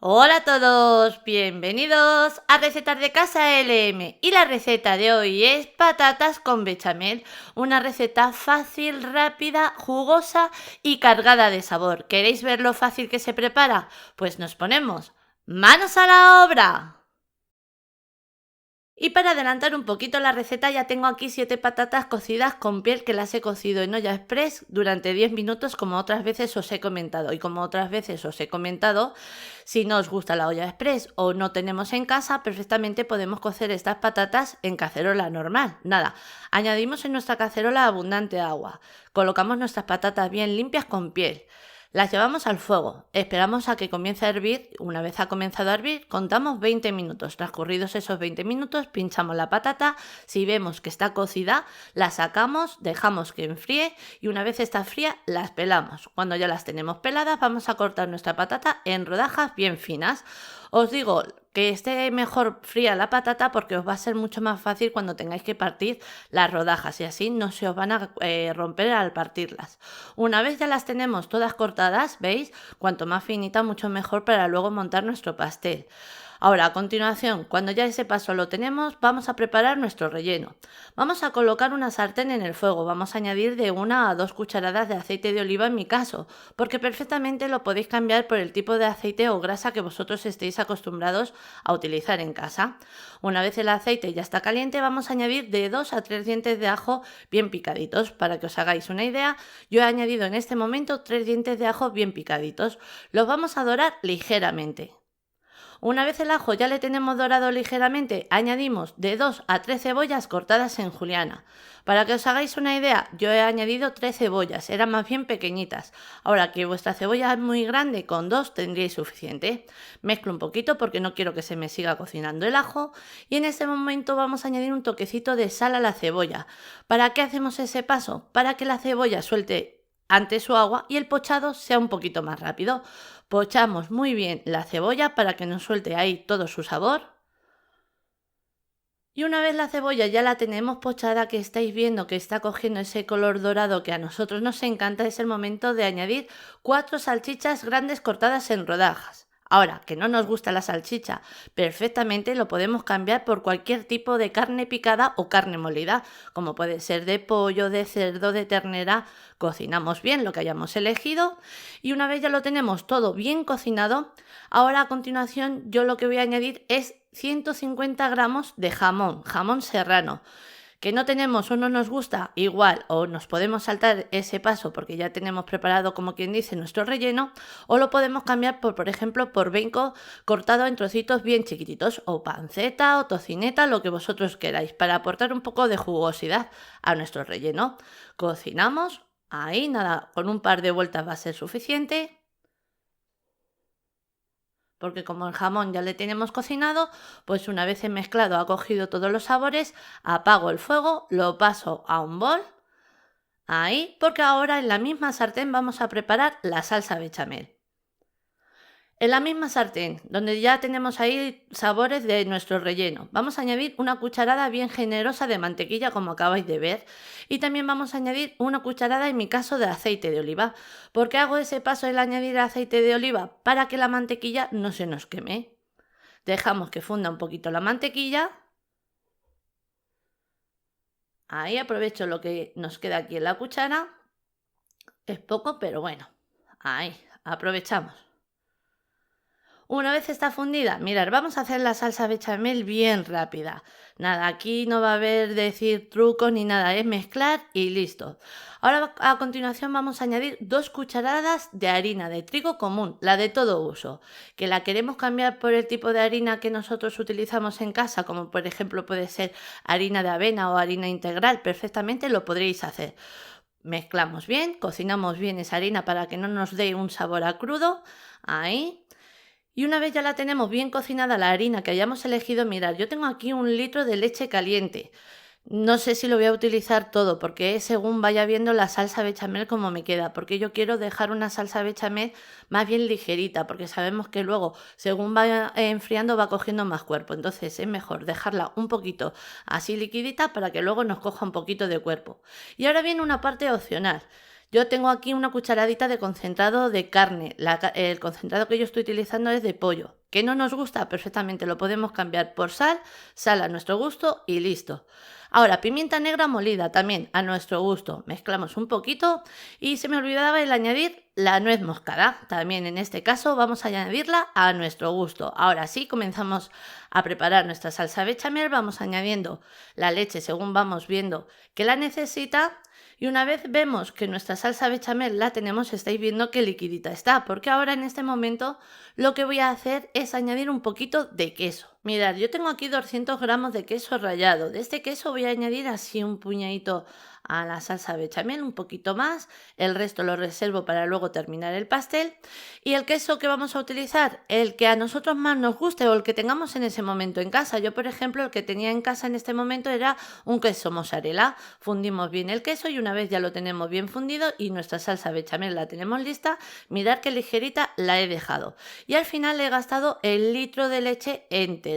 Hola a todos, bienvenidos a Recetas de Casa LM y la receta de hoy es patatas con bechamel, una receta fácil, rápida, jugosa y cargada de sabor. ¿Queréis ver lo fácil que se prepara? Pues nos ponemos manos a la obra. Y para adelantar un poquito la receta ya tengo aquí 7 patatas cocidas con piel que las he cocido en olla express durante 10 minutos como otras veces os he comentado. Y como otras veces os he comentado, si no os gusta la olla express o no tenemos en casa, perfectamente podemos cocer estas patatas en cacerola normal. Nada, añadimos en nuestra cacerola abundante agua, colocamos nuestras patatas bien limpias con piel. Las llevamos al fuego, esperamos a que comience a hervir. Una vez ha comenzado a hervir, contamos 20 minutos. Transcurridos esos 20 minutos, pinchamos la patata. Si vemos que está cocida, la sacamos, dejamos que enfríe y una vez está fría, las pelamos. Cuando ya las tenemos peladas, vamos a cortar nuestra patata en rodajas bien finas. Os digo que esté mejor fría la patata porque os va a ser mucho más fácil cuando tengáis que partir las rodajas y así no se os van a romper al partirlas. Una vez ya las tenemos todas cortadas, ¿veis? Cuanto más finita, mucho mejor para luego montar nuestro pastel. Ahora, a continuación, cuando ya ese paso lo tenemos, vamos a preparar nuestro relleno. Vamos a colocar una sartén en el fuego, vamos a añadir de 1 a 2 cucharadas de aceite de oliva en mi caso, porque perfectamente lo podéis cambiar por el tipo de aceite o grasa que vosotros estéis acostumbrados a utilizar en casa. Una vez el aceite ya está caliente, vamos a añadir de 2 a 3 dientes de ajo bien picaditos. Para que os hagáis una idea, yo he añadido en este momento 3 dientes de ajo bien picaditos. Los vamos a dorar ligeramente. Una vez el ajo ya le tenemos dorado ligeramente, añadimos de 2 a 3 cebollas cortadas en juliana. Para que os hagáis una idea, yo he añadido 3 cebollas, eran más bien pequeñitas. Ahora que vuestra cebolla es muy grande, con 2 tendríais suficiente. Mezclo un poquito porque no quiero que se me siga cocinando el ajo. Y en este momento vamos a añadir un toquecito de sal a la cebolla. ¿Para qué hacemos ese paso? Para que la cebolla suelte ante su agua y el pochado sea un poquito más rápido. Pochamos muy bien la cebolla para que nos suelte ahí todo su sabor. Y una vez la cebolla ya la tenemos pochada, que estáis viendo que está cogiendo ese color dorado que a nosotros nos encanta, es el momento de añadir 4 salchichas grandes cortadas en rodajas. Ahora, que no nos gusta la salchicha, perfectamente lo podemos cambiar por cualquier tipo de carne picada o carne molida, como puede ser de pollo, de cerdo, de ternera. Cocinamos bien lo que hayamos elegido y una vez ya lo tenemos todo bien cocinado, ahora a continuación yo lo que voy a añadir es 150 gramos de jamón serrano. Que no tenemos o no nos gusta, igual, o nos podemos saltar ese paso porque ya tenemos preparado, como quien dice, nuestro relleno, o lo podemos cambiar por ejemplo, por bacon cortado en trocitos bien chiquititos, o panceta o tocineta, lo que vosotros queráis, para aportar un poco de jugosidad a nuestro relleno. Cocinamos, ahí nada, con un par de vueltas va a ser suficiente. Porque como el jamón ya le tenemos cocinado, pues una vez he mezclado, ha cogido todos los sabores, apago el fuego, lo paso a un bol, ahí, porque ahora en la misma sartén vamos a preparar la salsa bechamel. En la misma sartén, donde ya tenemos ahí sabores de nuestro relleno, vamos a añadir una cucharada bien generosa de mantequilla, como acabáis de ver, y también vamos a añadir una cucharada, en mi caso, de aceite de oliva. ¿Por qué hago ese paso, el añadir aceite de oliva? Para que la mantequilla no se nos queme. Dejamos que funda un poquito la mantequilla. Ahí aprovecho lo que nos queda aquí en la cuchara. Es poco, pero bueno, ahí aprovechamos. Una vez está fundida, mirad, vamos a hacer la salsa bechamel bien rápida. Nada, aquí no va a haber decir trucos ni nada, es mezclar y listo. Ahora a continuación vamos a añadir 2 cucharadas de harina de trigo común, la de todo uso. Que la queremos cambiar por el tipo de harina que nosotros utilizamos en casa, como por ejemplo puede ser harina de avena o harina integral, perfectamente lo podréis hacer. Mezclamos bien, cocinamos bien esa harina para que no nos dé un sabor a crudo, ahí. Y una vez ya la tenemos bien cocinada la harina que hayamos elegido, mirad, yo tengo aquí 1 litro de leche caliente. No sé si lo voy a utilizar todo porque es según vaya viendo la salsa bechamel como me queda, porque yo quiero dejar una salsa bechamel más bien ligerita, porque sabemos que luego según vaya enfriando va cogiendo más cuerpo, entonces es mejor dejarla un poquito así liquidita para que luego nos coja un poquito de cuerpo. Y ahora viene una parte opcional. Yo tengo aquí una cucharadita de concentrado de carne. El concentrado que yo estoy utilizando es de pollo. ¿Que no nos gusta? Perfectamente lo podemos cambiar por sal, sal a nuestro gusto y listo. Ahora, pimienta negra molida también a nuestro gusto. Mezclamos un poquito y se me olvidaba el añadir la nuez moscada. También en este caso vamos a añadirla a nuestro gusto. Ahora sí, comenzamos a preparar nuestra salsa bechamel. Vamos añadiendo la leche según vamos viendo que la necesita. Y una vez vemos que nuestra salsa bechamel la tenemos, estáis viendo que liquidita está, porque ahora en este momento lo que voy a hacer es añadir un poquito de queso. Mirad, yo tengo aquí 200 gramos de queso rallado. De este queso voy a añadir así un puñadito a la salsa bechamel, un poquito más. El resto lo reservo para luego terminar el pastel. Y el queso que vamos a utilizar, el que a nosotros más nos guste o el que tengamos en ese momento en casa. Yo, por ejemplo, el que tenía en casa en este momento era un queso mozzarella. Fundimos bien el queso y una vez ya lo tenemos bien fundido y nuestra salsa bechamel la tenemos lista, mirad qué ligerita la he dejado. Y al final he gastado el litro de leche entero.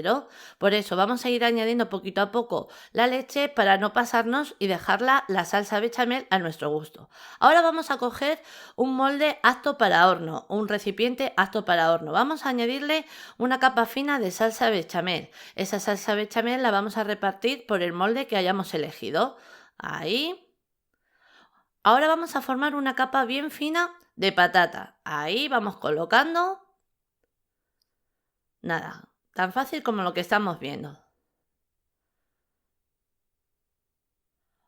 Por eso vamos a ir añadiendo poquito a poco la leche para no pasarnos y dejarla la salsa bechamel a nuestro gusto. Ahora vamos a coger un molde apto para horno, un recipiente apto para horno. Vamos a añadirle una capa fina de salsa bechamel. Esa salsa bechamel la vamos a repartir por el molde que hayamos elegido. Ahí. Ahora vamos a formar una capa bien fina de patata. Ahí vamos colocando. Nada, tan fácil como lo que estamos viendo.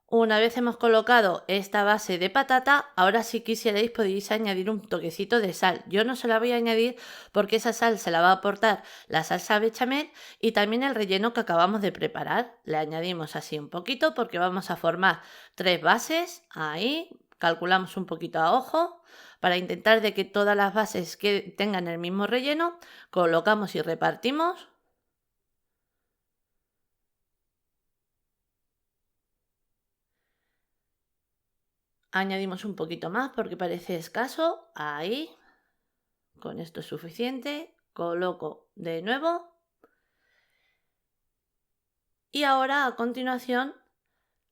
Una vez hemos colocado esta base de patata, ahora si quisierais podéis añadir un toquecito de sal. Yo no se la voy a añadir porque esa sal se la va a aportar la salsa bechamel y también el relleno que acabamos de preparar. Le añadimos así un poquito porque vamos a formar 3 bases. Ahí calculamos un poquito a ojo para intentar de que todas las bases que tengan el mismo relleno. Colocamos y repartimos. Añadimos un poquito más porque parece escaso. Ahí. Con esto es suficiente. Coloco de nuevo. Y ahora a continuación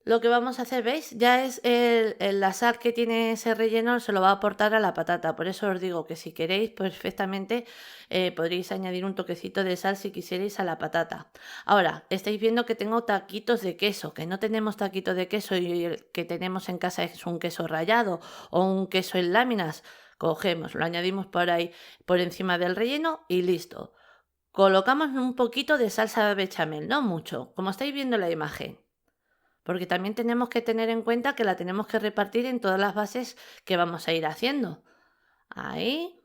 lo que vamos a hacer, ¿veis? Ya es la sal que tiene ese relleno, se lo va a aportar a la patata. Por eso os digo que si queréis, perfectamente podréis añadir un toquecito de sal si quisierais a la patata. Ahora, estáis viendo que tengo taquitos de queso, que no tenemos taquitos de queso y el que tenemos en casa es un queso rallado o un queso en láminas. Cogemos, lo añadimos por ahí, por encima del relleno y listo. Colocamos un poquito de salsa bechamel, no mucho, como estáis viendo en la imagen. Porque también tenemos que tener en cuenta que la tenemos que repartir en todas las bases que vamos a ir haciendo. Ahí.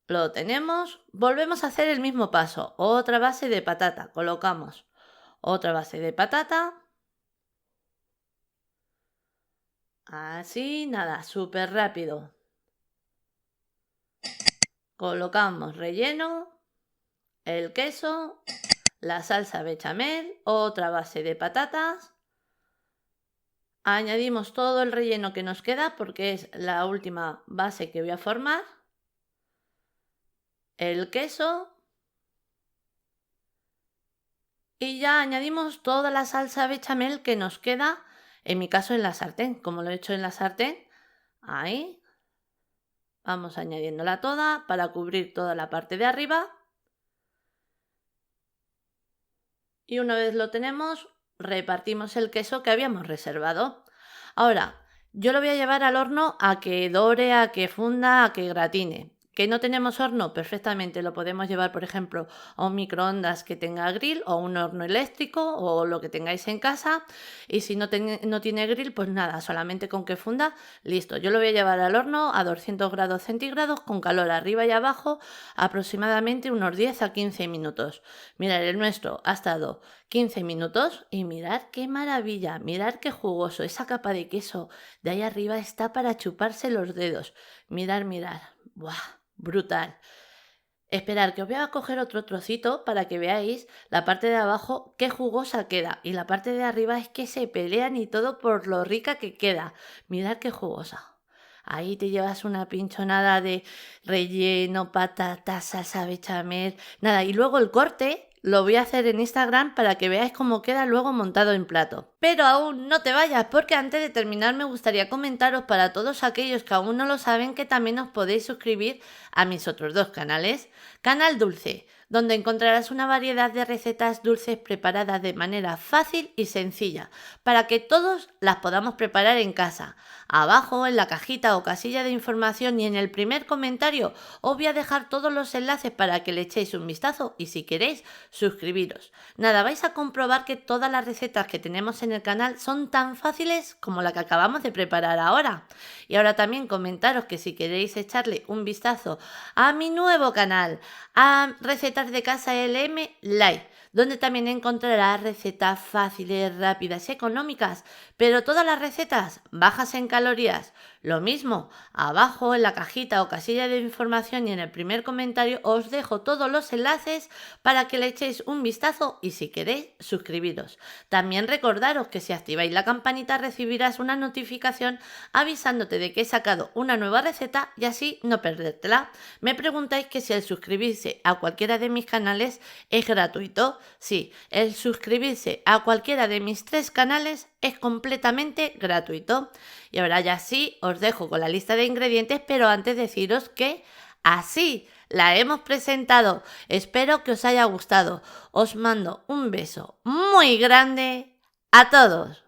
Lo tenemos. Volvemos a hacer el mismo paso. Otra base de patata. Colocamos otra base de patata. Así, nada, súper rápido. Colocamos relleno, el queso, la salsa bechamel, otra base de patatas. Añadimos todo el relleno que nos queda porque es la última base que voy a formar. El queso. Y ya añadimos toda la salsa bechamel que nos queda, en mi caso en la sartén, como lo he hecho en la sartén. Ahí. Vamos añadiéndola toda para cubrir toda la parte de arriba. Y una vez lo tenemos, repartimos el queso que habíamos reservado. Ahora, yo lo voy a llevar al horno a que dore, a que funda, a que gratine. ¿Que no tenemos horno? Perfectamente lo podemos llevar, por ejemplo, a un microondas que tenga grill o un horno eléctrico o lo que tengáis en casa. Y si no tiene grill, pues nada, solamente con que funda, listo. Yo lo voy a llevar al horno a 200 grados centígrados con calor arriba y abajo, aproximadamente unos 10 a 15 minutos. Mirad, el nuestro ha estado 15 minutos y mirad qué maravilla, mirad qué jugoso. Esa capa de queso de ahí arriba está para chuparse los dedos. Mirad, mirad. ¡Buah! Brutal. Esperar que os voy a coger otro trocito para que veáis la parte de abajo qué jugosa queda y la parte de arriba es que se pelean y todo por lo rica que queda. Mirad qué jugosa. Ahí te llevas una pinchonada de relleno, patata, salsa bechamel, nada. Y luego el corte, lo voy a hacer en Instagram para que veáis cómo queda luego montado en plato. Pero aún no te vayas, porque antes de terminar me gustaría comentaros para todos aquellos que aún no lo saben que también os podéis suscribir a mis otros dos canales. Canal Dulce, donde encontrarás una variedad de recetas dulces preparadas de manera fácil y sencilla, para que todos las podamos preparar en casa. Abajo, en la cajita o casilla de información y en el primer comentario, os voy a dejar todos los enlaces para que le echéis un vistazo y si queréis, suscribiros. Nada, vais a comprobar que todas las recetas que tenemos en el canal son tan fáciles como la que acabamos de preparar ahora. Y ahora también comentaros que si queréis echarle un vistazo a mi nuevo canal, a Recetas de Casa LM Live, donde también encontrarás recetas fáciles, rápidas y económicas, pero todas las recetas bajas en calorías. Lo mismo, abajo en la cajita o casilla de información y en el primer comentario os dejo todos los enlaces para que le echéis un vistazo y si queréis suscribiros. También recordaros que si activáis la campanita recibirás una notificación avisándote de que he sacado una nueva receta y así no perdértela. Me preguntáis que si el suscribirse a cualquiera de mis canales es gratuito. Sí, el suscribirse a cualquiera de mis 3 canales es completamente gratuito. Y ahora ya sí, os dejo con la lista de ingredientes, pero antes deciros que así la hemos presentado. Espero que os haya gustado. Os mando un beso muy grande a todos.